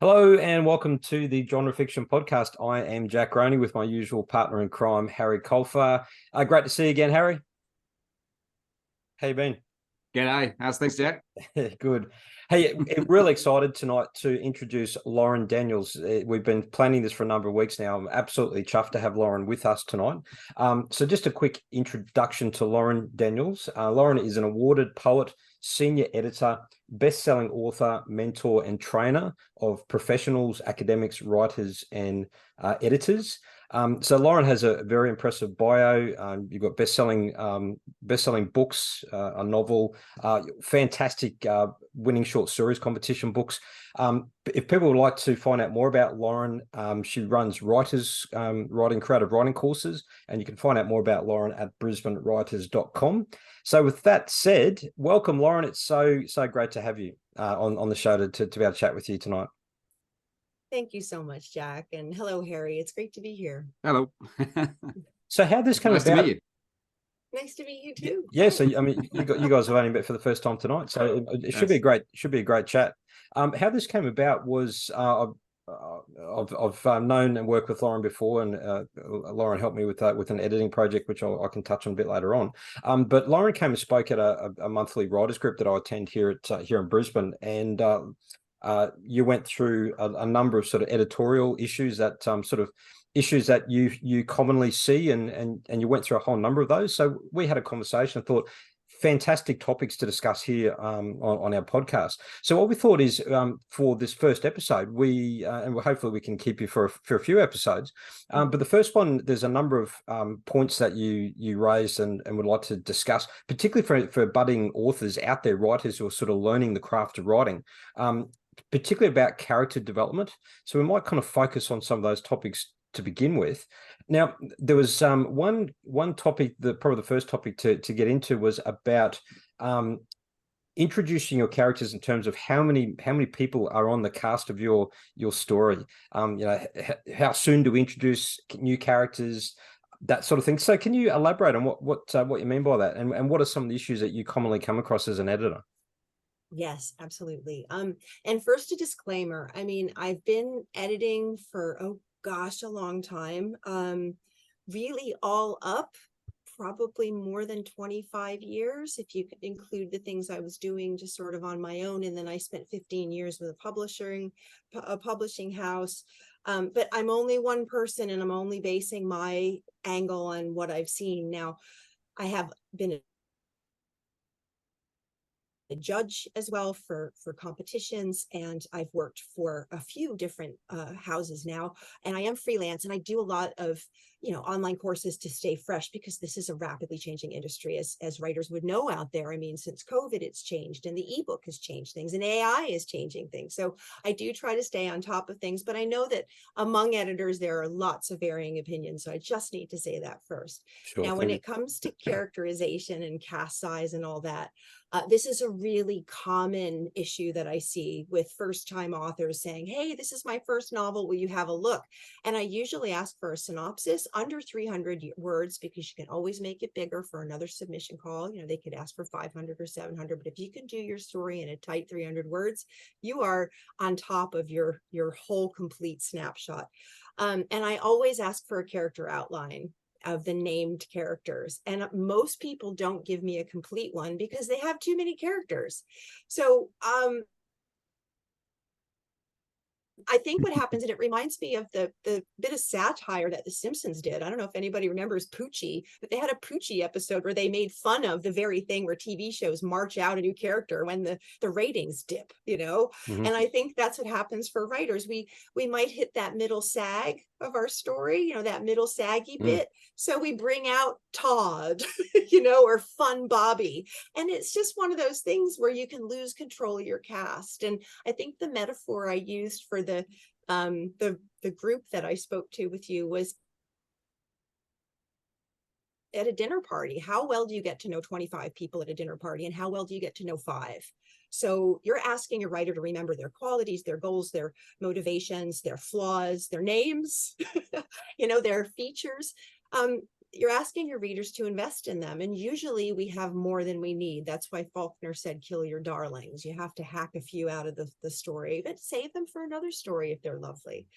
Hello and welcome to the Genre Fiction Podcast. I am Jack Roney with my usual partner in crime, Harry Colfer. Great to see you again, Harry. How you been? G'day. How's things, Jack? Good. Hey, really excited tonight to introduce Lauren Daniels. We've been planning this for a number of weeks now. I'm absolutely chuffed to have Lauren with us tonight. So just a quick introduction to Lauren Daniels. Lauren is an awarded poet, senior editor, best-selling author, mentor, and trainer of professionals, academics, writers, and editors. So Lauren has a very impressive bio. You've got best-selling books, a novel, fantastic winning short stories competition books. If people would like to find out more about Lauren, she runs creative writing courses, and you can find out more about Lauren at brisbanewriters.com. So with that said, welcome, Lauren. It's so great to have you on the show to be able to chat with you tonight. Thank you so much, Jack. And hello, Harry. It's great to be here. Hello. So how this came Nice about? to meet you. Nice to meet you too. Yeah, so I mean, you guys have only met for the first time tonight, so it should be a great chat. How this came about was I've known and worked with Lauren before, and Lauren helped me with an editing project, which I can touch on a bit later on. But Lauren came and spoke at a monthly writers group that I attend here in Brisbane, and you went through a number of sort of editorial issues that issues that you commonly see, and you went through a whole number of those. So we had a conversation. I thought fantastic topics to discuss here on our podcast. So what we thought is for this first episode, and hopefully we can keep you for a few episodes. But the first one, there's a number of points that you raised and would like to discuss, particularly for budding authors out there, writers who are sort of learning the craft of writing. Particularly about character development. So we might kind of focus on some of those topics to begin with. Now, there was one topic, probably the first topic to get into was about introducing your characters in terms of how many people are on the cast of your story. How soon do we introduce new characters, that sort of thing. So can you elaborate on what you mean by that, and what are some of the issues that you commonly come across as an editor? Yes, absolutely. And first, a disclaimer. I mean, I've been editing for, oh gosh, a long time. Really all up, probably more than 25 years, if you include the things I was doing just sort of on my own. And then I spent 15 years with a publishing house. But I'm only one person, and I'm only basing my angle on what I've seen. Now, I have been a judge as well for competitions, and I've worked for a few different houses now, and I am freelance, and I do a lot of online courses to stay fresh, because this is a rapidly changing industry, as writers would know out there. I mean, since COVID, it's changed, and the ebook has changed things, and AI is changing things. So I do try to stay on top of things, but I know that among editors there are lots of varying opinions, so I just need to say that first. Sure. Now, when it comes to characterization and cast size and all that, this is a really common issue that I see with first-time authors saying, hey, this is my first novel, will you have a look? And I usually ask for a synopsis under 300 words, because you can always make it bigger for another submission call. They could ask for 500 or 700, but if you can do your story in a tight 300 words, you are on top of your whole complete snapshot. And I always ask for a character outline of the named characters, and most people don't give me a complete one because they have too many characters. So I think what happens, and it reminds me of the bit of satire that The Simpsons did. I don't know if anybody remembers Poochie, but they had a Poochie episode where they made fun of the very thing where TV shows march out a new character when the ratings dip, Mm-hmm. And I think that's what happens for writers. We might hit that middle sag of our story, that middle saggy bit. So we bring out Todd, or Fun Bobby. And it's just one of those things where you can lose control of your cast. And I think the metaphor I used for the group that I spoke to with you was at a dinner party. How well do you get to know 25 people at a dinner party, and how well do you get to know 5? So you're asking a writer to remember their qualities, their goals, their motivations, their flaws, their names, their features. you're asking your readers to invest in them. And usually we have more than we need. That's why Faulkner said, kill your darlings. You have to hack a few out of the story, but save them for another story if they're lovely.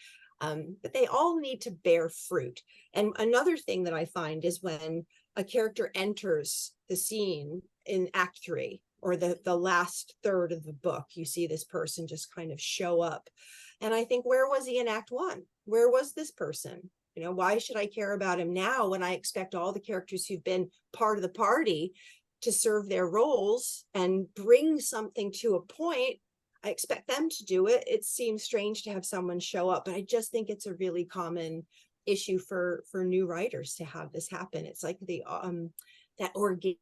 But they all need to bear fruit. And another thing that I find is when a character enters the scene in Act 3 or the last third of the book, you see this person just kind of show up. And I think, where was he in Act 1? Where was this person? You know, why should I care about him now when I expect all the characters who've been part of the party to serve their roles and bring something to a point? I expect them to do it. It seems strange to have someone show up, but I just think it's a really common issue for new writers to have this happen. It's like the that organic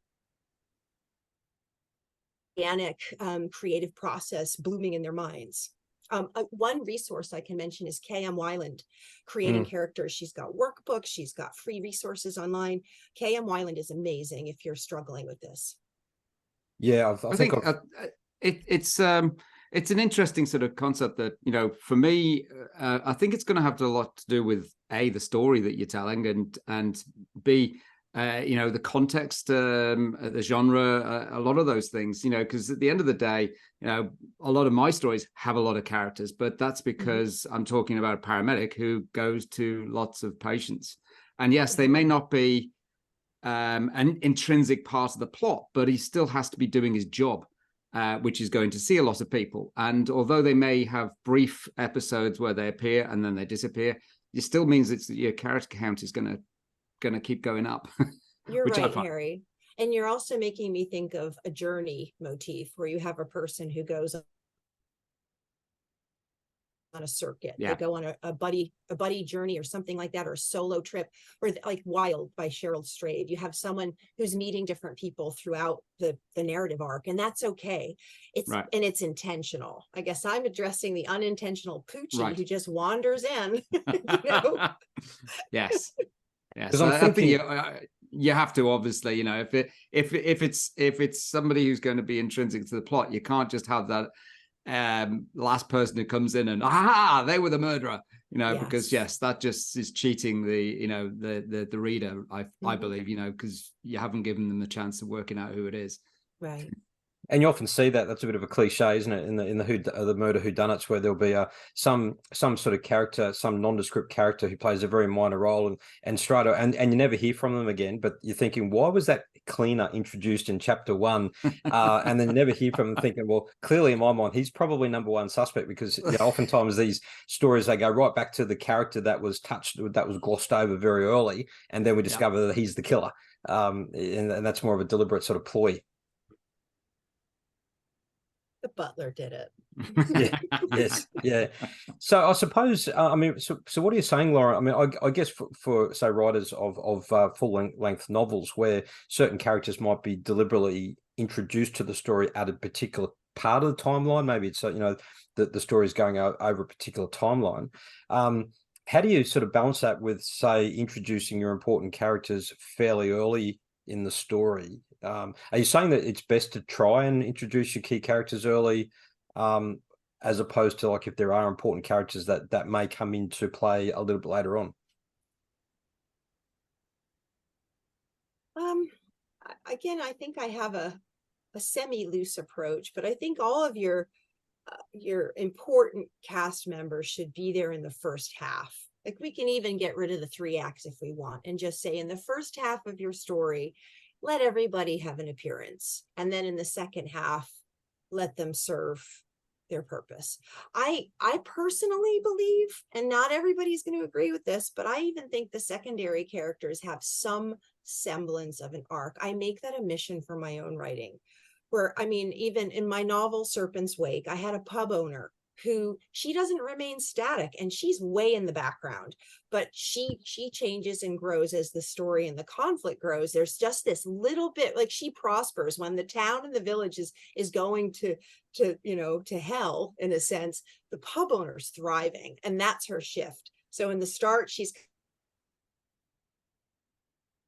creative process blooming in their minds. One resource I can mention is K.M. Weiland, Creating Characters. She's got workbooks, she's got free resources online. K.M. Weiland is amazing if you're struggling with this. Yeah, I think it's an interesting sort of concept that, you know, for me, I think it's going to have a lot to do with A, the story that you're telling, and B, you know, the context, the genre, a lot of those things, you know, because at the end of the day, you know, a lot of my stories have a lot of characters, but that's because I'm talking about a paramedic who goes to lots of patients. And yes, they may not be an intrinsic part of the plot, but he still has to be doing his job, which is going to see a lot of people. And although they may have brief episodes where they appear and then they disappear, it still means it's your character count is going to keep going up. You're right, Harry. And you're also making me think of a journey motif where you have a person who goes on a circuit. They go on a buddy journey or something like that, or a solo trip, or like Wild by Cheryl Strayed. You have someone who's meeting different people throughout the narrative arc, and that's okay. It's and it's intentional. I guess I'm addressing the unintentional Poochie who just wanders in. You know? Yes. Because I think you have to, obviously, you know, if it's somebody who's going to be intrinsic to the plot, you can't just have that last person who comes in and they were the murderer, you know, because that just is cheating the reader. I believe, you know, because you haven't given them the chance of working out who it is. Right. And you often see that. That's a bit of a cliche, isn't it? In the murder whodunits, where there'll be some sort of character, some nondescript character who plays a very minor role, and straight away, and you never hear from them again. But you're thinking, why was that cleaner introduced in chapter 1? And then you never hear from them, thinking, well, clearly in my mind, he's probably number one suspect, because you know, oftentimes these stories, they go right back to the character that was glossed over very early, and then we discover that he's the killer. And that's more of a deliberate sort of ploy. The butler did it. Yeah. So I suppose, I mean, so what are you saying, Laura? I mean, I guess for say writers of full length novels, where certain characters might be deliberately introduced to the story at a particular part of the timeline, maybe it's, you know, the story is going over a particular timeline. How do you sort of balance that with, say, introducing your important characters fairly early in the story? Are you saying that it's best to try and introduce your key characters early, as opposed to, like, if there are important characters that may come into play a little bit later on? Again, I think I have a semi-loose approach, but I think all of your important cast members should be there in the first half. Like, we can even get rid of the 3 acts if we want, and just say, in the first half of your story, let everybody have an appearance. And then in the second half, let them serve their purpose. I personally believe, and not everybody's going to agree with this, but I even think the secondary characters have some semblance of an arc. I make that a mission for my own writing, where, I mean, even in my novel Serpent's Wake, I had a pub owner who, she doesn't remain static, and she's way in the background, but she changes and grows as the story and the conflict grows. There's just this little bit, like, she prospers when the town and the village is going to you know, to hell, in a sense. The pub owner's thriving, and that's her shift. So in the start, she's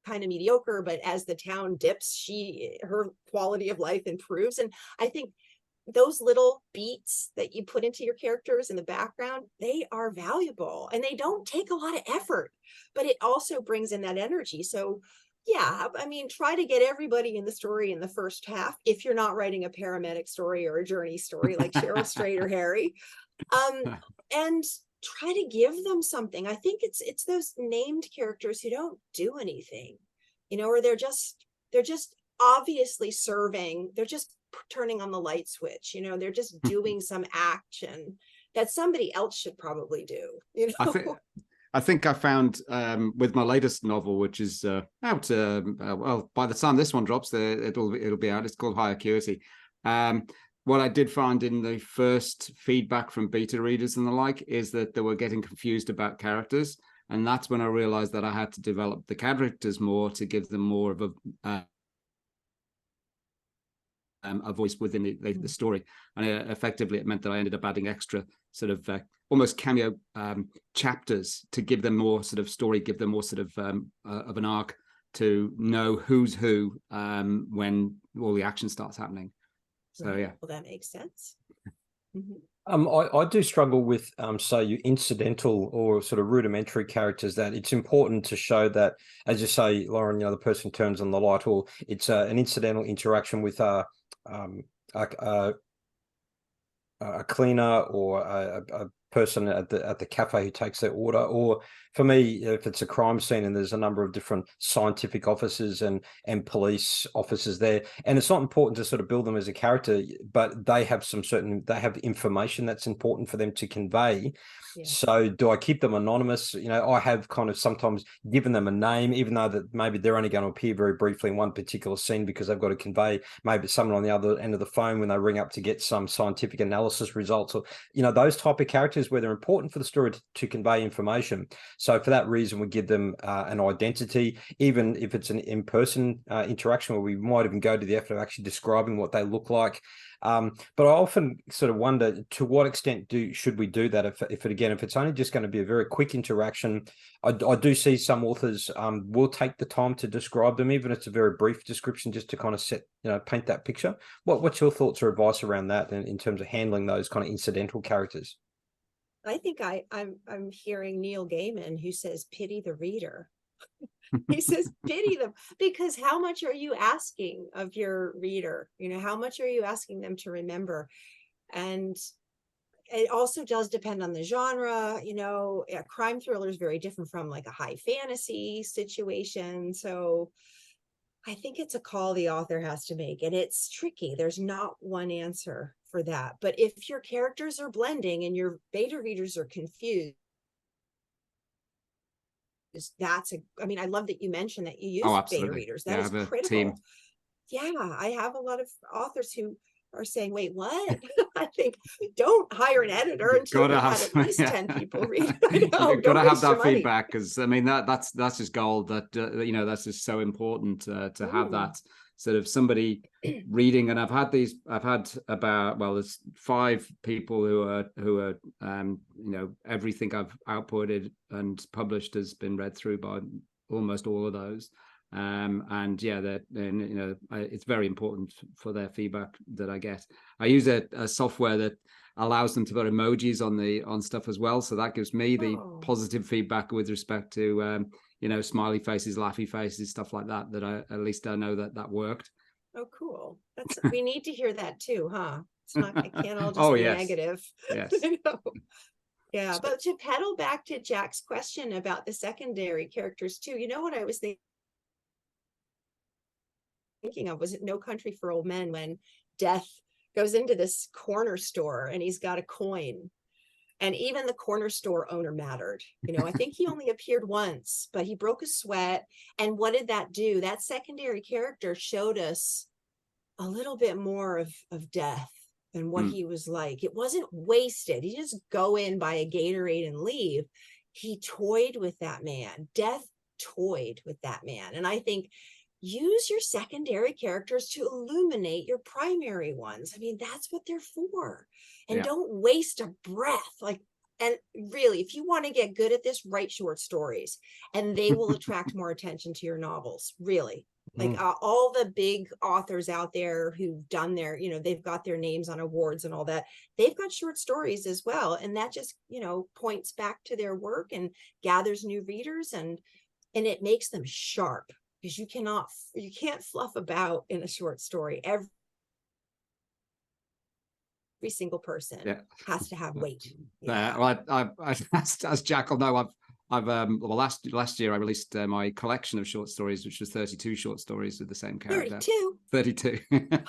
kind of mediocre, but as the town dips, her quality of life improves. And I think those little beats that you put into your characters in the background, they are valuable and they don't take a lot of effort, but it also brings in that energy. So yeah, I mean, try to get everybody in the story in the first half if you're not writing a paramedic story or a journey story like Cheryl Strait or Harry. And try to give them something. I think it's those named characters who don't do anything, you know, or they're just obviously serving, they're just turning on the light switch, you know, they're just doing some action that somebody else should probably do, you know. I think I found with my latest novel, which is out, well, by the time this one drops, it'll be out. It's called High Acuity. What I did find in the first feedback from beta readers and the like is that they were getting confused about characters, and that's when I realized that I had to develop the characters more to give them more of a voice within the story. And effectively, it meant that I ended up adding extra sort of almost cameo chapters to give them more sort of story, give them more sort of an arc to know who's who when all the action starts happening. So yeah, well, that makes sense. I do struggle with say you incidental or sort of rudimentary characters, that it's important to show that, as you say, Lauren, you know, the person turns on the light, or it's an incidental interaction with a cleaner or a person at the cafe who takes their order, or for me, if it's a crime scene and there's a number of different scientific officers and police officers there, and it's not important to sort of build them as a character, but they have information that's important for them to convey. Yeah. So do I keep them anonymous? You know, I have kind of sometimes given them a name, even though that maybe they're only going to appear very briefly in one particular scene because they've got to convey maybe someone on the other end of the phone when they ring up to get some scientific analysis results, or, you know, those type of characters where they're important for the story to convey information. So for that reason, we give them an identity, even if it's an in-person interaction where we might even go to the effort of actually describing what they look like. But I often sort of wonder, to what extent should we do that? If it's only just going to be a very quick interaction, I do see some authors will take the time to describe them, even if it's a very brief description, just to kind of paint that picture. What's your thoughts or advice around that in terms of handling those kind of incidental characters? I think I'm hearing Neil Gaiman, who says, pity the reader. He says, pity them, because how much are you asking of your reader? You know, how much are you asking them to remember? And it also does depend on the genre. You know, a crime thriller is very different from like a high fantasy situation. So I think it's a call the author has to make, and it's tricky. There's not one answer for that. But if your characters are blending and your beta readers are confused, I mean, I love that you mentioned that you use beta readers. That is critical. Team. Yeah, I have a lot of authors who are saying, wait, what? I think don't hire an editor until you have at least 10 people read. You've got to have that feedback, because I mean that's just gold. That you know, that's just so important to have that sort of somebody reading. And I've had about, well, there's 5 people who are you know, everything I've outputted and published has been read through by almost all of those. And yeah, you know, it's very important for their feedback that I get. I use a software that allows them to put emojis on stuff as well, so that gives me the positive feedback with respect to you know, smiley faces, laughy faces, stuff like that, that I at least I know that worked. Oh, cool. We need to hear that too, huh? It's not, it can't all just be negative. Yes. You know? Yeah, but to pedal back to Jack's question about the secondary characters too, you know what I was thinking of was it No Country for Old Men, when Death goes into this corner store and he's got a coin, and even the corner store owner mattered. You know, I think he only appeared once, but he broke a sweat. And what did that do? That secondary character showed us a little bit more of Death and what he was like. It wasn't wasted. He just go in, buy a Gatorade and leave. He toyed with that man. Death toyed with that man. And I think use your secondary characters to illuminate your primary ones. I mean, that's what they're for. And don't waste a breath. Like, and really, if you want to get good at this, write short stories, and they will attract more attention to your novels. Really. Like all the big authors out there who've done their, you know, they've got their names on awards and all that. They've got short stories as well. And that just, you know, points back to their work and gathers new readers, and it makes them sharp, because you can't fluff about in a short story. Every single person has to have weight. Well, as Jack will know, well, last year I released my collection of short stories, which was 32 short stories with the same character. 32.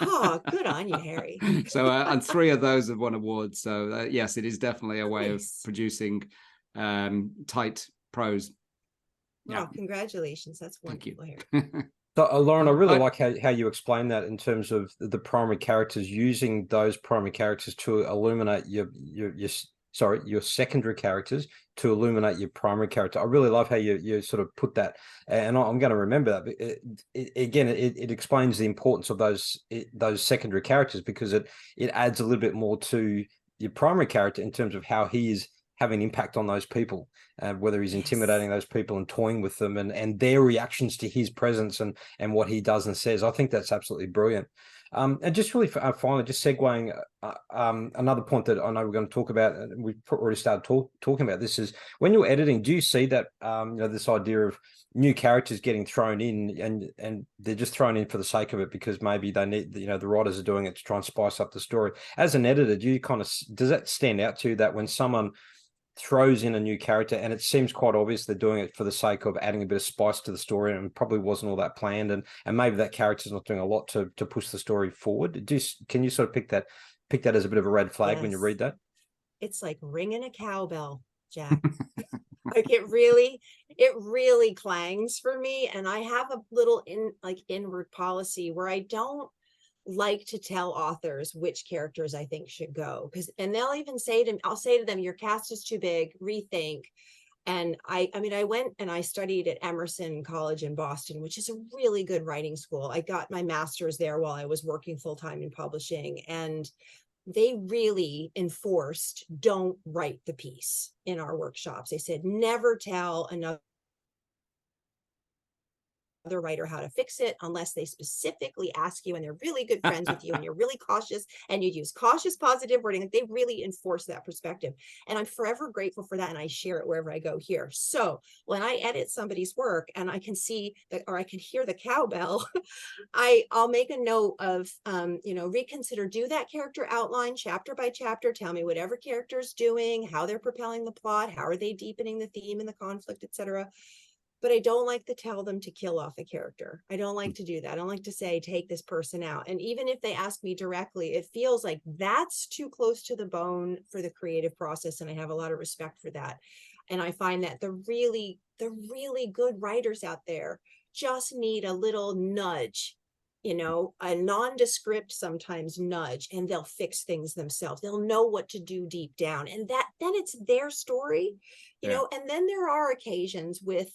Oh, good on you, Harry. So and 3 of those have won awards. So yes, it is definitely a way of producing tight prose. Yeah. Oh, congratulations. That's wonderful, Thank Harry. So, Lauren, I really like how you explain that in terms of the primary characters, using those primary characters to illuminate your secondary characters to illuminate your primary character. I really love how you sort of put that, and I'm going to remember that. It explains the importance of those secondary characters, because it adds a little bit more to your primary character in terms of how he is having impact on those people, whether he's intimidating those people and toying with them, and their reactions to his presence and what he does and says. I think that's absolutely brilliant. And just really finally, just segueing another point that I know we're going to talk about, and we've already started talking about this, is when you're editing, do you see that this idea of new characters getting thrown in, and they're just thrown in for the sake of it because maybe they need, the writers are doing it to try and spice up the story? As an editor, does that stand out to you, that when someone throws in a new character and it seems quite obvious they're doing it for the sake of adding a bit of spice to the story, and probably wasn't all that planned, and maybe that character's not doing a lot to push the story forward? Can you sort of pick that as a bit of a red flag when you read that? It's like ringing a cowbell, Jack. Like it really clangs for me. And I have a little inward policy where I don't like to tell authors which characters I think should go, and they'll even say I'll say to them, your cast is too big, rethink. And I went and I studied at Emerson College in Boston, which is a really good writing school. I got my master's there while I was working full-time in publishing, and they really enforced, don't write the piece in our workshops. They said, never tell another writer how to fix it unless they specifically ask you, and they're really good friends with you, and you're really cautious, and you use cautious positive wording. Like, they really enforce that perspective, and I'm forever grateful for that, and I share it wherever I go here. So when I edit somebody's work and I can see that, or I can hear the cowbell, I'll make a note of reconsider, do that character outline chapter by chapter, tell me whatever character's doing, how they're propelling the plot, how are they deepening the theme and the conflict, etc. But I don't like to tell them to kill off a character. I don't like to do that. I don't like to say, take this person out. And even if they ask me directly, it feels like that's too close to the bone for the creative process. And I have a lot of respect for that. And I find that the really good writers out there just need a little nudge, a nondescript sometimes nudge, and they'll fix things themselves. They'll know what to do deep down. And then it's their story, and then there are occasions with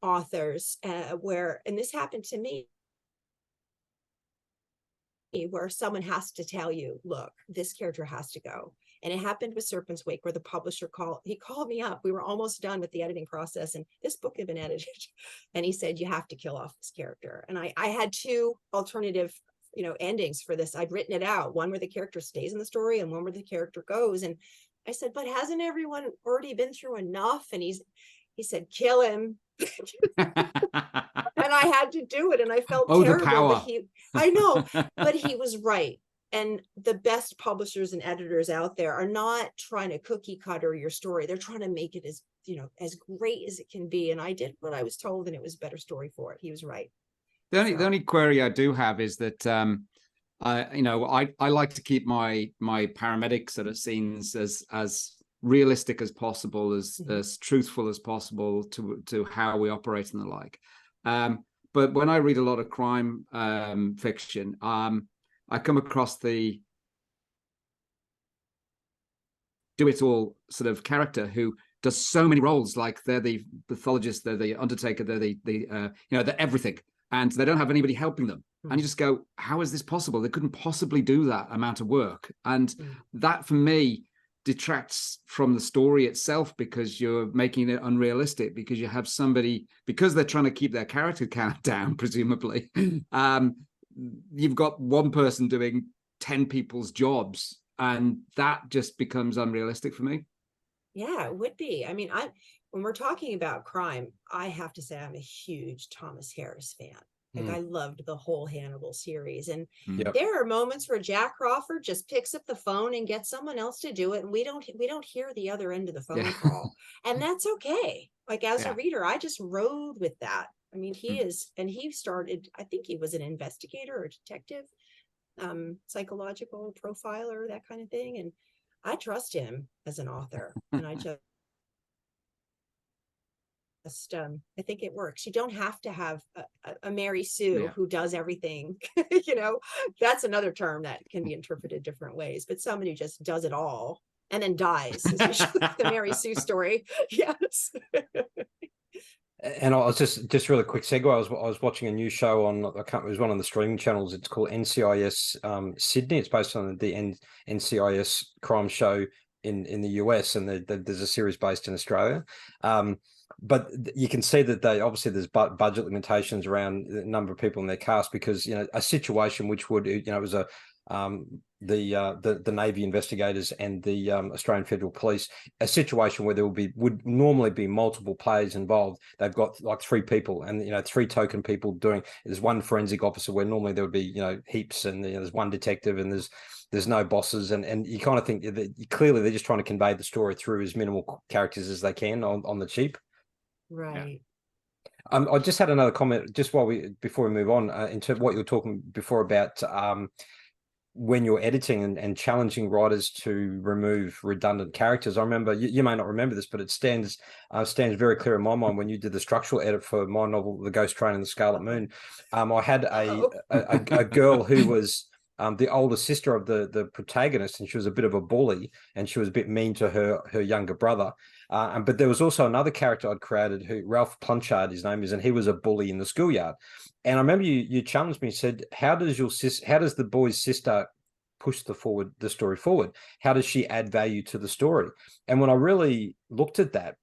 authors where, and this happened to me, where someone has to tell you, look, this character has to go. And it happened with Serpent's Wake, where the publisher called me up. We were almost done with the editing process, and this book had been edited, and he said, you have to kill off this character. And I had 2 alternative endings for this. I'd written it out, one where the character stays in the story and one where the character goes. And I said, but hasn't everyone already been through enough? And he said, kill him. And I had to do it, and I felt terrible. But I know, but he was right. And the best publishers and editors out there are not trying to cookie cutter your story. They're trying to make it as great as it can be. And I did what I was told, and it was a better story for it. He was right. The only query I do have is that I like to keep my paramedic sort of scenes as realistic as possible, as truthful as possible to how we operate and the like. But when I read a lot of crime fiction, I come across the do-it-all sort of character who does so many roles. Like, they're the pathologist, they're the undertaker, they're they're everything, and they don't have anybody helping them. And you just go, how is this possible? They couldn't possibly do that amount of work. And that, for me, detracts from the story itself, because you're making it unrealistic, because you have somebody, because they're trying to keep their character count down, presumably. You've got one person doing 10 people's jobs, and that just becomes unrealistic for me. Yeah, it would be. I mean, when we're talking about crime, I have to say I'm a huge Thomas Harris fan. Like, I loved the whole Hannibal series. And there are moments where Jack Crawford just picks up the phone and gets someone else to do it. And we don't hear the other end of the phone call. And that's okay. Like, as a reader, I just rode with that. I mean, he started, I think he was an investigator or detective, psychological profiler, that kind of thing. And I trust him as an author. And I think it works. You don't have to have a Mary Sue who does everything. That's another term that can be interpreted different ways, but somebody who just does it all and then dies, especially the Mary Sue story. Yes. And I was just really quick segue. I was watching a new show on, it was one of the streaming channels. It's called NCIS Sydney. It's based on the NCIS crime show in the US, and there's a series based in Australia. But you can see that there's budget limitations around the number of people in their cast, because a situation which would it was the Navy investigators and the Australian Federal Police, a situation where there would normally be multiple players involved. They've got like 3 people, and 3 token people doing. There's one forensic officer where normally there would be heaps, and there's one detective, and there's no bosses, and you kind of think that clearly they're just trying to convey the story through as minimal characters as they can on the cheap. Right. I just had another comment just before we move on, in terms of what you were talking before about when you're editing and challenging writers to remove redundant characters. I remember, you may not remember this, but it stands very clear in my mind when you did the structural edit for my novel, The Ghost Train and the Scarlet Moon. I had a girl who was the older sister of the protagonist, and she was a bit of a bully, and she was a bit mean to her younger brother. But there was also another character I'd created, who Ralph Plunchard, his name is, and he was a bully in the schoolyard. And I remember you challenged me, said, how does the boy's sister push the story forward? How does she add value to the story? And when I really looked at that,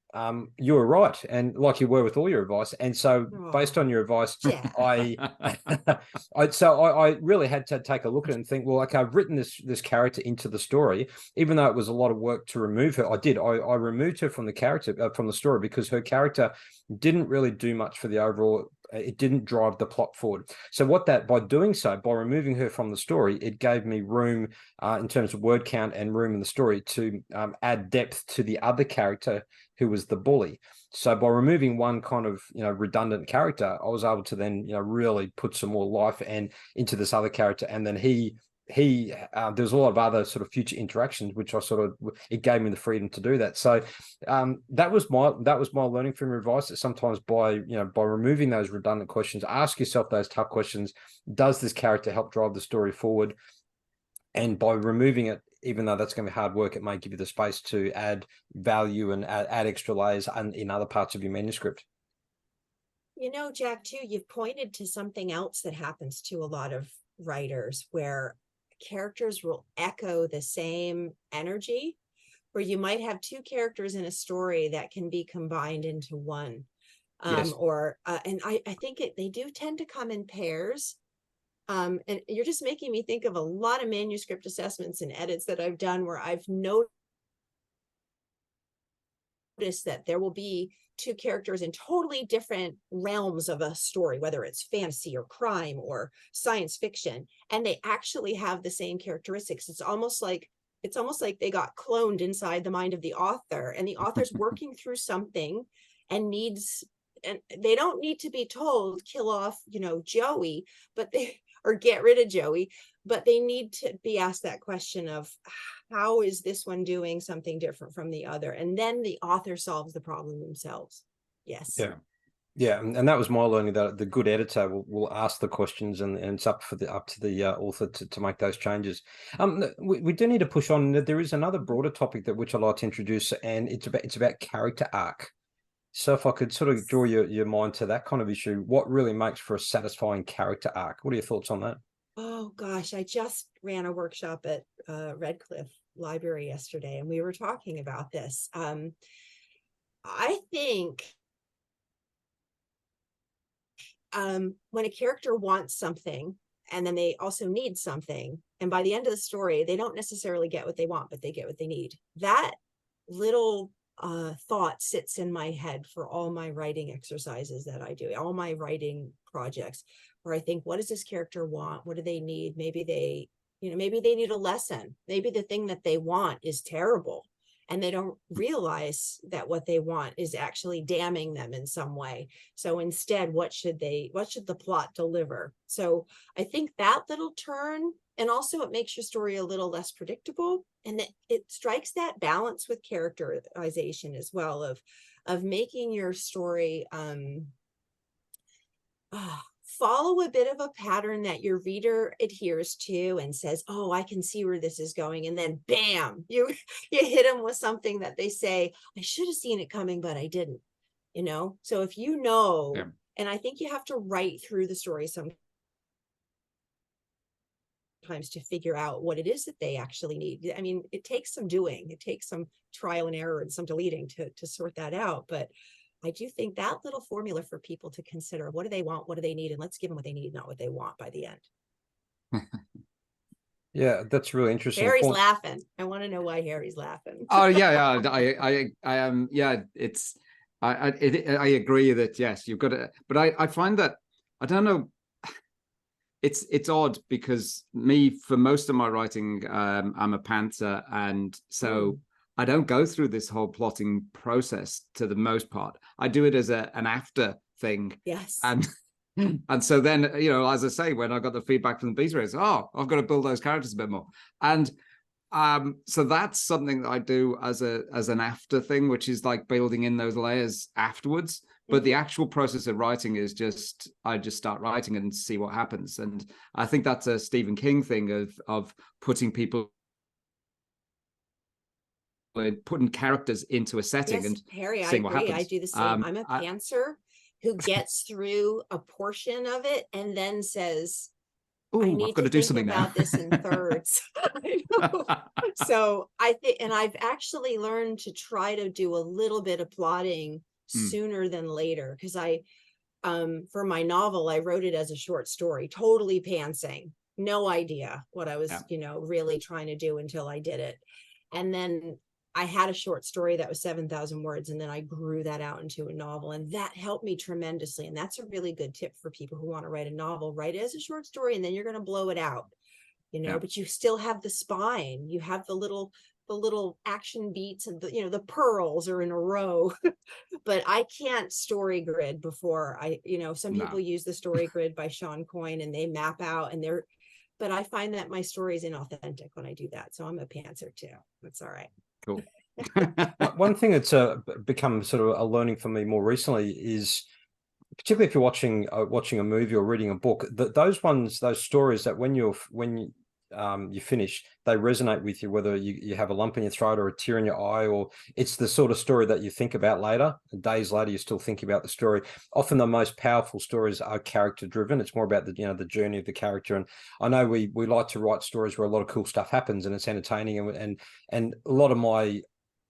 you were right, and like you were with all your advice. And so, based on your advice, I really had to take a look at it and think, well, okay, I've written this character into the story, even though it was a lot of work to remove her. I removed her from the story, because her character didn't really do much for the overall. It didn't drive the plot forward. So by doing so, by removing her from the story, it gave me room in terms of word count and room in the story to add depth to the other character, who was the bully. So by removing one kind of redundant character, I was able to then really put some more life into this other character, and then there's a lot of other sort of future interactions, which it gave me the freedom to do that. So that was my learning from your advice, that sometimes by removing those redundant questions, ask yourself those tough questions. Does this character help drive the story forward? And by removing it, even though that's going to be hard work, it may give you the space to add value and add extra layers in other parts of your manuscript. Jack, too, you've pointed to something else that happens to a lot of writers, where characters will echo the same energy, where you might have 2 characters in a story that can be combined into one. Yes. And I think they do tend to come in pairs. And you're just making me think of a lot of manuscript assessments and edits that I've done, where I've noticed that there will be 2 characters in totally different realms of a story, whether it's fantasy or crime or science fiction, and they actually have the same characteristics. It's almost like they got cloned inside the mind of the author, and the author's working through something and they don't need to be told, kill off, Joey, or get rid of Joey, but they need to be asked that question of, how is this one doing something different from the other? And then the author solves the problem themselves. Yes. Yeah. And that was my learning, that the good editor will ask the questions, and it's up to the author to make those changes. We do need to push on. There is another broader topic which I'd like to introduce, and it's about character arc. So if I could sort of draw your mind to that kind of issue, what really makes for a satisfying character arc? What are your thoughts on that? Oh gosh, I just ran a workshop at Redcliffe library yesterday, and we were talking about this. I think when a character wants something and then they also need something, and by the end of the story, they don't necessarily get what they want, but they get what they need. That little thought sits in my head for all my writing exercises that I do, all my writing projects, where I think, what does this character want? What do they need? Maybe they, maybe they need a lesson. Maybe the thing that they want is terrible, and they don't realize that what they want is actually damning them in some way. So instead, what should the plot deliver? So I think that little turn, and also it makes your story a little less predictable, and it strikes that balance with characterization as well, of making your story follow a bit of a pattern that your reader adheres to and says, oh, I can see where this is going. And then bam, you hit them with something that they say, I should have seen it coming, but I didn't, So if and I think you have to write through the story sometimes to figure out what it is that they actually need. I mean, it takes some doing, it takes some trial and error and some deleting to sort that out. But I do think that little formula for people to consider, what do they want? What do they need? And let's give them what they need, not what they want by the end. Yeah, that's really interesting. Harry's laughing. I want to know why Harry's laughing. Oh yeah. I am. Yeah, it's, I agree that, yes, you've got to, but I find that, I don't know, it's odd because for most of my writing, I'm a pantser. And so I don't go through this whole plotting process to the most part. I do it as an after thing. Yes. And so then, as I say, when I got the feedback from the beta readers, I've got to build those characters a bit more. And so that's something that I do as an after thing, which is like building in those layers afterwards. But the actual process of writing is I just start writing and see what happens. And I think that's a Stephen King thing of putting people, putting characters into a setting. Yes, and Harry, I seeing what agree. happens. I do the same. I'm a pantser who gets through a portion of it and then says, I need to do something about this in thirds. I know. So I think, and I've actually learned to try to do a little bit of plotting sooner than later, because for my novel, I wrote it as a short story, totally pantsing, no idea what I was, really trying to do until I did it. And then I had a short story that was 7,000 words, and then I grew that out into a novel, and that helped me tremendously. And that's a really good tip for people who want to write a novel. Write it as a short story, and then you're going to blow it out, but you still have the spine. You have the little action beats, and the pearls are in a row. But I can't story grid before some people use the story grid by Sean Coyne, and they map out, but I find that my story is inauthentic when I do that. So I'm a pantser too. That's all right. Cool. One thing that's become sort of a learning for me more recently is, particularly if you're watching a movie or reading a book, those stories that when you finish, they resonate with you, whether you have a lump in your throat or a tear in your eye, or it's the sort of story that you think about later. Days later, you still think about the story. Often the most powerful stories are character driven. It's more about the journey of the character. And I know we like to write stories where a lot of cool stuff happens and it's entertaining, and a lot of my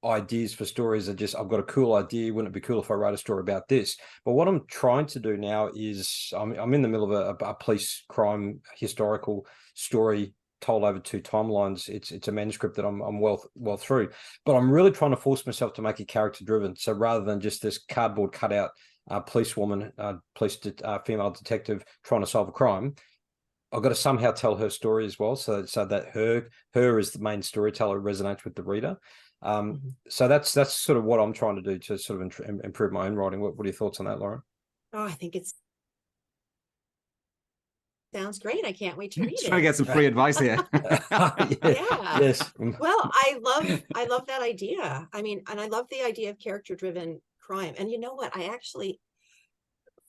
ideas for stories are just, I've got a cool idea, wouldn't it be cool if I wrote a story about this? But what I'm trying to do now is I'm in the middle of a police crime historical story told over 2 timelines. It's a manuscript that I'm well through, but I'm really trying to force myself to make it character driven. So rather than just this cardboard cutout policewoman, female detective trying to solve a crime, I've got to somehow tell her story as well, so that her as the main storyteller resonates with the reader. So that's sort of what I'm trying to do to sort of improve my own writing. What are your thoughts on that, Lauren? Oh, I think it's sounds great. I can't wait to read it. Trying to get some free advice here. Yeah. Yes. Well, I love that idea. I mean, and I love the idea of character-driven crime. And you know what? I actually,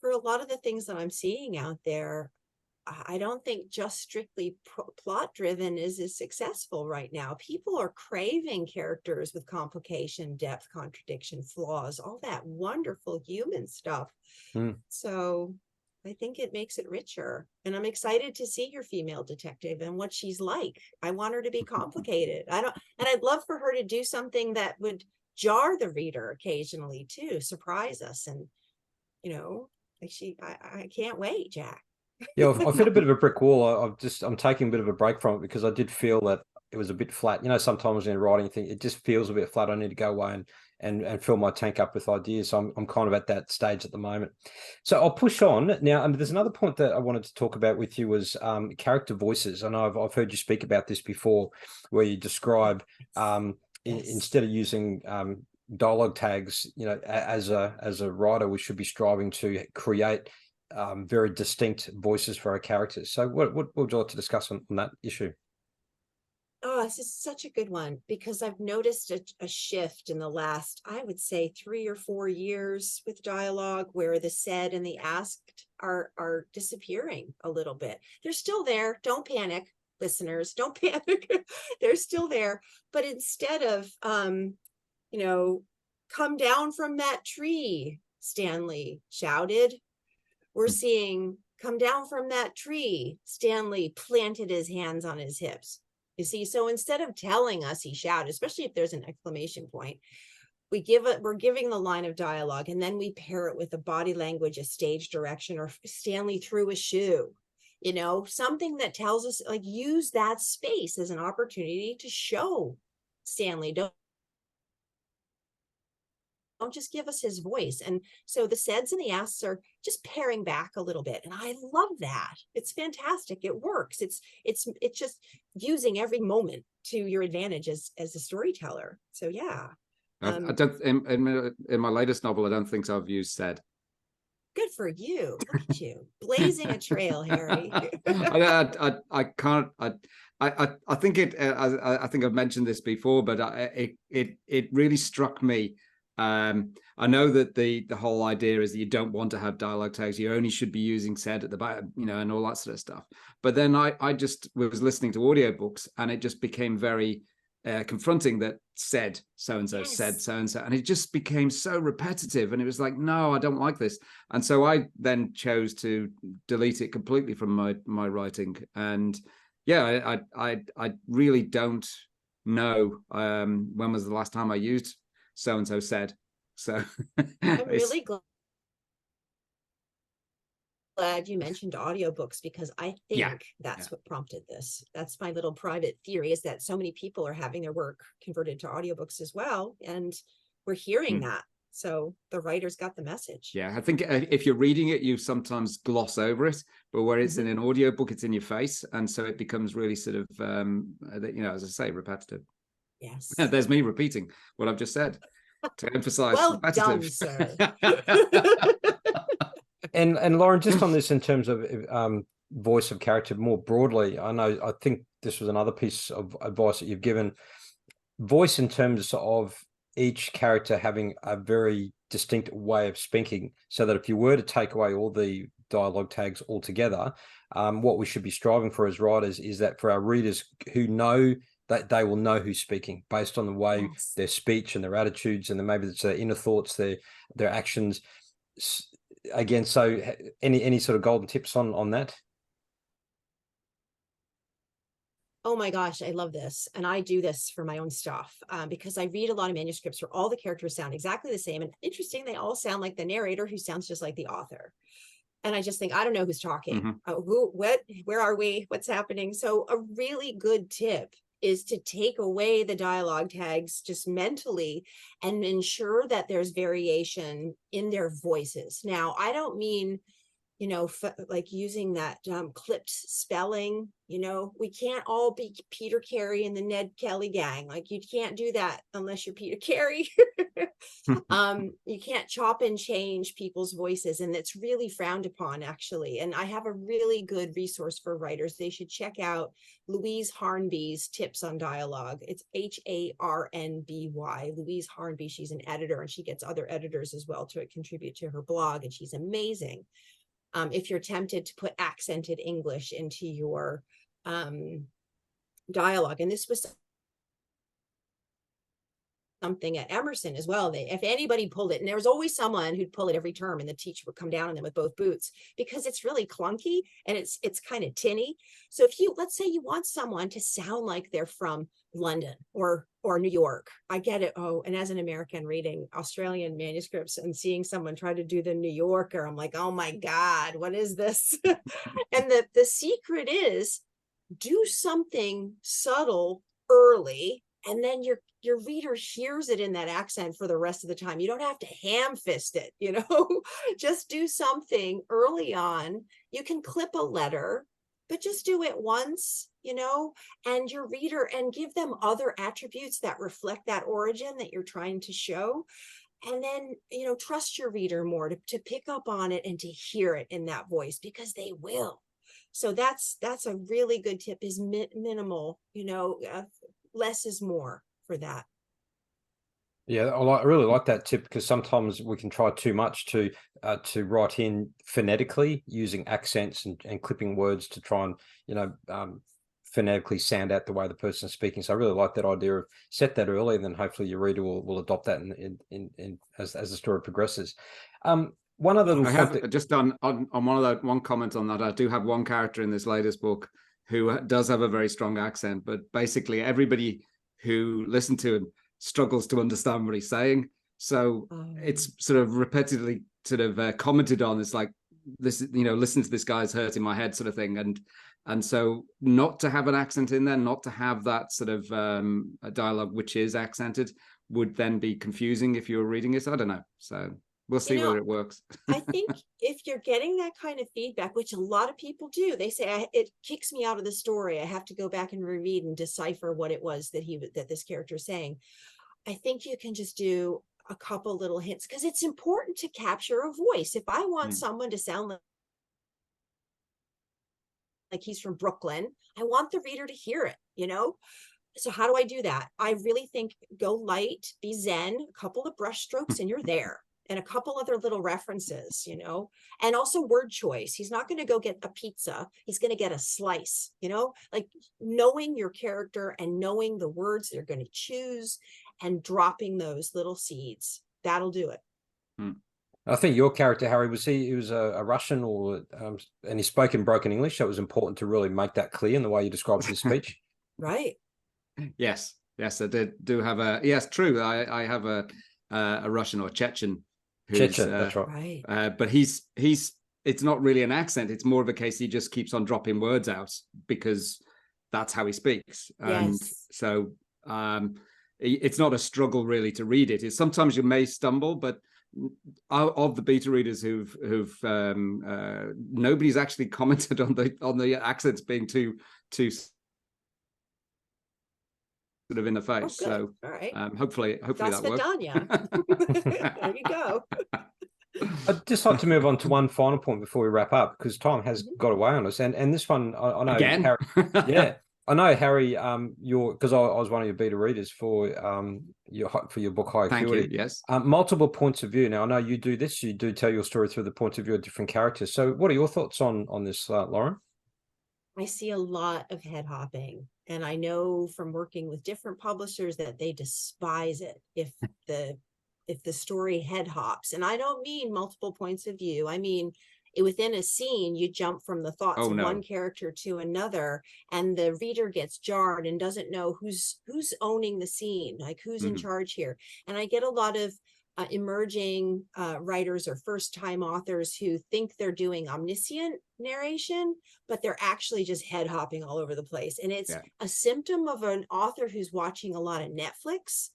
for a lot of the things that I'm seeing out there, I don't think just strictly plot-driven is as successful right now. People are craving characters with complication, depth, contradiction, flaws, all that wonderful human stuff. So I think it makes it richer. And I'm excited to see your female detective and what she's like. I want her to be complicated. And I'd love for her to do something that would jar the reader occasionally too, surprise us. And, I can't wait, Jack. Yeah, I've hit a bit of a brick wall. I'm taking a bit of a break from it because I did feel that it was a bit flat. Sometimes in writing, it just feels a bit flat. I need to go away and fill my tank up with ideas. So I'm kind of at that stage at the moment. So I'll push on now. And there's another point that I wanted to talk about with you was character voices. I know I've heard you speak about this before, where you describe instead of using dialogue tags, as a writer, we should be striving to create very distinct voices for our characters. So what would you like to discuss on that issue? Oh, this is such a good one because I've noticed a shift in the last, I would say 3 or 4 years with dialogue where the said and the asked are disappearing a little bit. They're still there. Don't panic, listeners. Don't panic. They're still there. But instead of, come down from that tree, Stanley shouted, we're seeing come down from that tree. Stanley planted his hands on his hips. You see, so instead of telling us he shouted, especially if there's an exclamation point, we're giving the line of dialogue, and then we pair it with a body language, a stage direction, or Stanley threw a shoe, something that tells us, like, use that space as an opportunity to show Stanley. Don't just give us his voice. And so the saids and the asks are just paring back a little bit. And I love that. It's fantastic. It works. It's just using every moment to your advantage as a storyteller. So yeah. I don't in my latest novel, I don't think so I've used said. Good for you. Look at you blazing a trail, Harry. I can't. I think I think I've mentioned this before, but it really struck me. I know that the whole idea is that you don't want to have dialogue tags. You only should be using said at the back, and all that sort of stuff. But then I just was listening to audiobooks, and it just became very confronting that said so-and-so, yes, said so-and-so. And it just became so repetitive. And it was like, no, I don't like this. And so I then chose to delete it completely from my writing. And yeah, I really don't know when was the last time I used so-and-so said. So I'm really glad you mentioned audiobooks because I think that's what prompted this. That's my little private theory, is that so many people are having their work converted to audiobooks as well. And we're hearing that. So the writers got the message. Yeah, I think if you're reading it, you sometimes gloss over it, but where it's in an audiobook, it's in your face. And so it becomes really sort of, as I say, repetitive. Yes. There's me repeating what I've just said to emphasize well repetitive. Done, sir. And Lauren, just on this in terms of voice of character more broadly, I think this was another piece of advice that you've given. Voice in terms of each character having a very distinct way of speaking, so that if you were to take away all the dialogue tags altogether, what we should be striving for as writers is that for our readers who know that they will know who's speaking based on the way their speech and their attitudes, and then maybe it's their inner thoughts, their actions. Again, so any sort of golden tips on that? Oh my gosh, I love this. And I do this for my own stuff because I read a lot of manuscripts where all the characters sound exactly the same. And interesting, they all sound like the narrator, who sounds just like the author. And I just think, I don't know who's talking. Where are we? What's happening? So a really good tip is to take away the dialogue tags just mentally and ensure that there's variation in their voices. Now, I don't mean, like using that clipped spelling. We can't all be Peter Carey and the Ned Kelly gang. Like, you can't do that unless you're Peter Carey. You can't chop and change people's voices, and it's really frowned upon, actually. And I have a really good resource for writers. They should check out Louise Harnby's tips on dialogue. It's Harnby. Louise Harnby. She's an editor, and she gets other editors as well to contribute to her blog, and she's amazing. If you're tempted to put accented English into your dialogue. And this was something at Emerson as well. If anybody pulled it, and there was always someone who'd pull it every term, and the teacher would come down on them with both boots, because it's really clunky and it's kind of tinny. So if you, let's say you want someone to sound like they're from London or New York, I get it. Oh, and as an American reading Australian manuscripts and seeing someone try to do the New Yorker, I'm like, oh my God, what is this? And the secret is, do something subtle early, and then your reader hears it in that accent for the rest of the time. You don't have to ham fist it, you know. Just do something early on. You can clip a letter, but just do it once, you know, and your reader, and give them other attributes that reflect that origin that you're trying to show. And then, you know, trust your reader more to pick up on it and to hear it in that voice, because they will. So that's a really good tip, is minimal, you know, less is more for that. Yeah, I really like that tip, because sometimes we can try too much to write in phonetically using accents and clipping words to try and, you know, phonetically sound out the way the person is speaking. So I really like that idea of set that early, and then hopefully your reader will adopt that in as the story progresses. One other little point just on one comment on that, I do have one character in this latest book who does have a very strong accent, but basically everybody who listened to him struggles to understand what he's saying. So it's sort of repetitively sort of commented on. It's like, this, you know, listen to this guy's hurting my head sort of thing. And so not to have an accent in there, not to have that sort of a dialogue which is accented, would then be confusing if you were reading it. I don't know. So we'll see whether it works. I think if you're getting that kind of feedback, which a lot of people do, they say, it kicks me out of the story. I have to go back and reread and decipher what it was that this character is saying. I think you can just do a couple little hints, because it's important to capture a voice. If I want someone to sound like he's from Brooklyn, I want the reader to hear it, you know? So how do I do that? I really think go light, be zen, a couple of brush strokes, and you're there. And a couple other little references, you know, and also word choice. He's not going to go get a pizza. He's going to get a slice, you know, like knowing your character and knowing the words they're going to choose and dropping those little seeds. That'll do it. I think your character, Harry, he was a Russian, or and he spoke in broken English. So it was important to really make that clear in the way you described his speech. Right. Yes, I do have a, yes, true. I have a Russian or Chechen. Chechen, that's right. But he's it's not really an accent. It's more of a case he just keeps on dropping words out because that's how he speaks. And so it's not a struggle really to read it. It's sometimes you may stumble, but of the beta readers who've nobody's actually commented on the accents being too sort of in the face. So all right. hopefully that works. There you go. I'd just like to move on to one final point before we wrap up, because time has got away on us. And this one, I know, again, Harry, yeah, I know, Harry. Because I was one of your beta readers for your book High Acuity. Thank you. Yes. Multiple points of view. Now I know you do this. You do tell your story through the point of view of different characters. So what are your thoughts on this, Lauren? I see a lot of head hopping, and I know from working with different publishers that they despise it if the story head hops. And I don't mean multiple points of view. I mean, within a scene, you jump from the thoughts of one character to another, and the reader gets jarred and doesn't know who's owning the scene, like who's in charge here. And I get a lot of emerging writers or first-time authors who think they're doing omniscient narration, but they're actually just head hopping all over the place. And it's a symptom of an author who's watching a lot of Netflix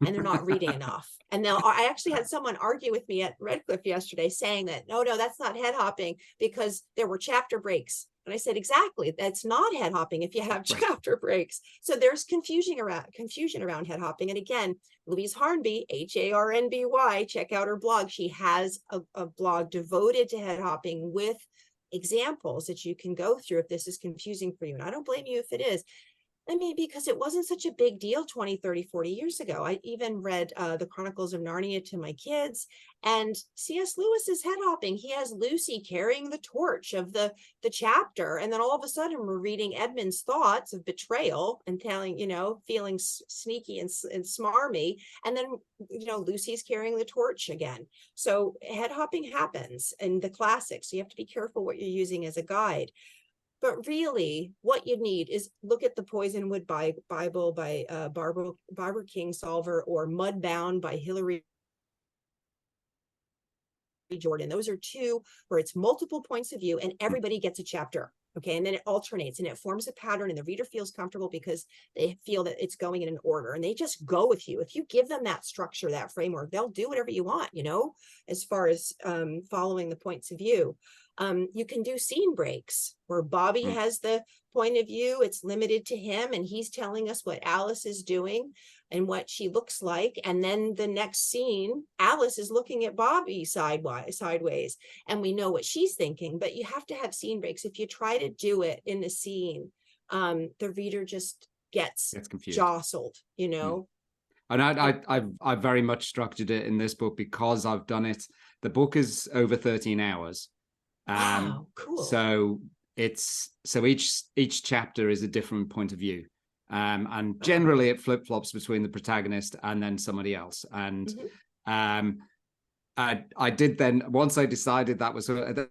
and they're not reading enough. And I actually had someone argue with me at Redcliffe yesterday saying that, no, that's not head hopping because there were chapter breaks. And I said, exactly, that's not head hopping if you have chapter breaks. So there's confusion around head hopping. And again, Louise Harnby, Harnby, check out her blog. She has a blog devoted to head hopping with examples that you can go through if this is confusing for you. And I don't blame you if it is. I mean, because it wasn't such a big deal 20, 30, 40 years ago. I even read the Chronicles of Narnia to my kids, and C.S. Lewis is head hopping. He has Lucy carrying the torch of the chapter. And then all of a sudden we're reading Edmund's thoughts of betrayal and telling, feeling sneaky and smarmy. And then, Lucy's carrying the torch again. So head hopping happens in the classics. So you have to be careful what you're using as a guide. But really, what you need is look at the Poisonwood Bible by Barbara Kingsolver, or Mudbound by Hilary Jordan. Those are two where it's multiple points of view and everybody gets a chapter. Okay. And then it alternates and it forms a pattern, and the reader feels comfortable because they feel that it's going in an order, and they just go with you. If you give them that structure, that framework, they'll do whatever you want, as far as following the points of view. You can do scene breaks where Bobby has the point of view. It's limited to him, and he's telling us what Alice is doing and what she looks like. And then the next scene, Alice is looking at Bobby sideways, and we know what she's thinking. But you have to have scene breaks. If you try to do it in the scene, the reader just gets confused, jostled, And I very much structured it in this book because I've done it. The book is over 13 hours. Oh, cool. So each chapter is a different point of view. And generally it flip-flops between the protagonist and then somebody else. And I did then, once I decided that was again,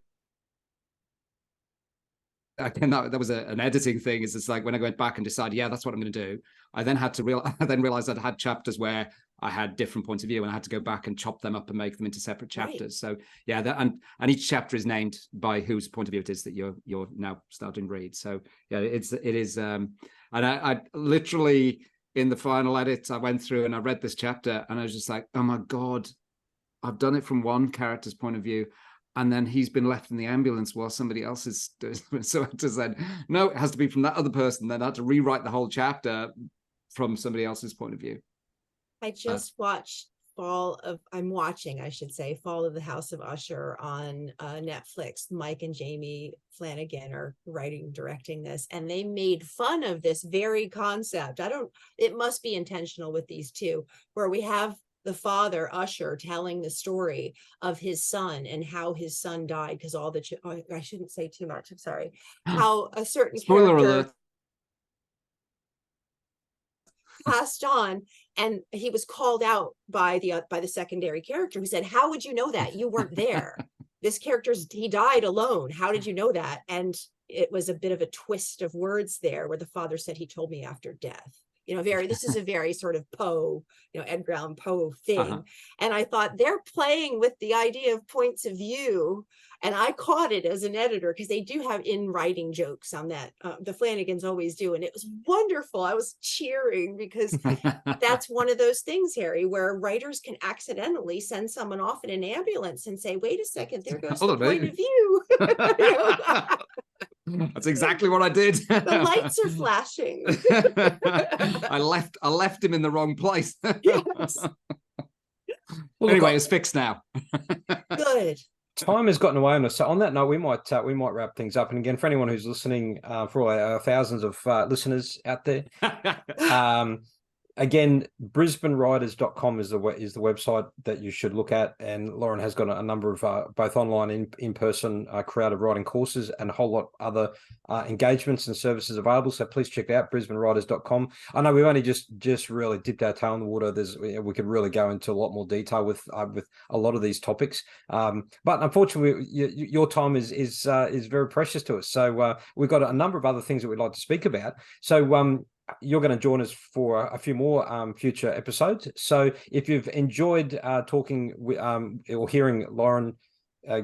that was an editing thing. Is it's like when I went back and decided, that's what I'm going to do. I then had to realize I'd had chapters where I had different points of view, and I had to go back and chop them up and make them into separate chapters. Right. So and each chapter is named by whose point of view it is that you're now starting to read. So it is. And I literally, in the final edit, I went through and I read this chapter, and I was just like, oh my God, I've done it from one character's point of view, and then he's been left in the ambulance while somebody else is doing it. So I just said, no, it has to be from that other person. Then I had to rewrite the whole chapter from somebody else's point of view. I just watched Fall of the House of Usher on Netflix. Mike and Jamie Flanagan are directing this, and they made fun of this very concept. It must be intentional with these two, where we have the father, Usher, telling the story of his son and how his son died, because I shouldn't say too much, I'm sorry. How a certain spoiler character alert passed on, and he was called out by the secondary character, who said, how would you know that? You weren't there. This he died alone. How did you know that? And it was a bit of a twist of words there, where the father said, he told me after death. This is a very sort of Poe, Edgar Allan Poe thing. And I thought, they're playing with the idea of points of view. And I caught it as an editor, because they do have in writing jokes on that. The Flanagans always do. And it was wonderful. I was cheering, because that's one of those things, Harry, where writers can accidentally send someone off in an ambulance and say, wait a second, there goes the point of view. That's exactly what I did. The lights are flashing. I left him in the wrong place. Yes. Well, anyway, it's fixed now. Good. Time has gotten away on us. So on that note, we might wrap things up. And again, for anyone who's listening, for all our thousands of listeners out there, again, brisbaneriders.com is the website that you should look at. And Lauren has got a number of both online and in-person creative writing courses, and a whole lot other engagements and services available. So please check it out, brisbaneriders.com. I know we've only just really dipped our toe in the water. We could really go into a lot more detail with a lot of these topics. But unfortunately, your time is very precious to us. So we've got a number of other things that we'd like to speak about. So you're going to join us for a few more future episodes. So if you've enjoyed talking or hearing Lauren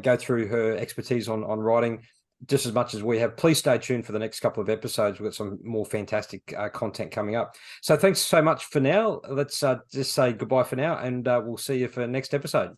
go through her expertise on writing just as much as we have, please stay tuned for the next couple of episodes. We've got some more fantastic content coming up. So thanks so much for now. Let's just say goodbye for now, and we'll see you for next episode.